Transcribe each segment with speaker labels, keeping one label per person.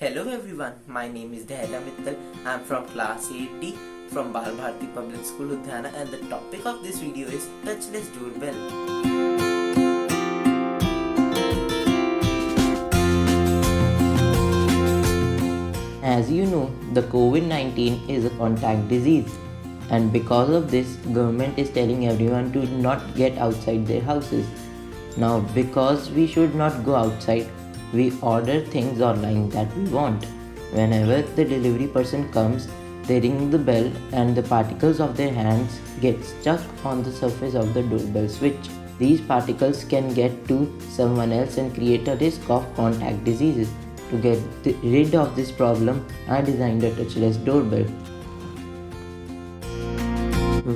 Speaker 1: Hello everyone, my name is Dhayla Mittal. I am from class 8D from Bal Bharati Public School Ludhiana, and the topic of this video is Touchless Doorbell. As you know, the COVID-19 is a contact disease, and because of this, government is telling everyone to not get outside their houses. Now, because we should not go outside, we order things online that we want. Whenever the delivery person comes, they ring the bell and the particles of their hands get stuck on the surface of the doorbell switch. These particles can get to someone else and create a risk of contact diseases. To get rid of this problem, I designed a touchless doorbell.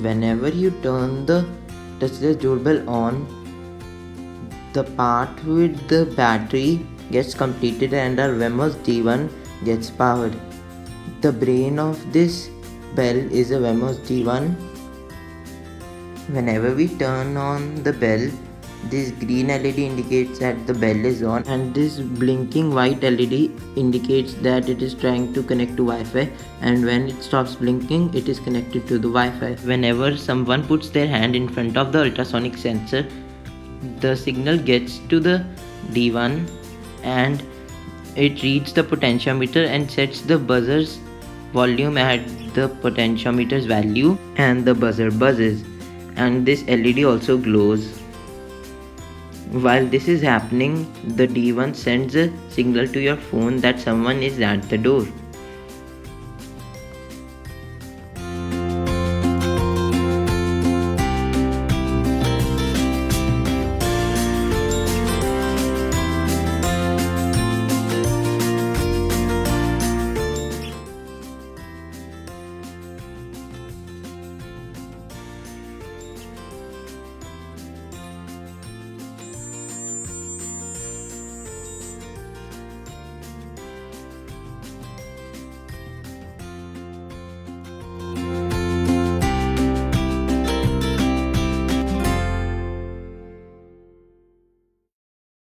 Speaker 1: Whenever you turn the touchless doorbell on, the part with the battery gets completed and our Wemos D1 gets powered. The brain of this bell is a Wemos D1. Whenever we turn on the bell, this green LED indicates that the bell is on, and this blinking white LED indicates that it is trying to connect to Wi-Fi, and when it stops blinking, it is connected to the Wi-Fi. Whenever someone puts their hand in front of the ultrasonic sensor, the signal gets to the D1 and it reads the potentiometer and sets the buzzer's volume at the potentiometer's value, and the buzzer buzzes, and this LED also glows. While this is happening, the D1 sends a signal to your phone that someone is at the door.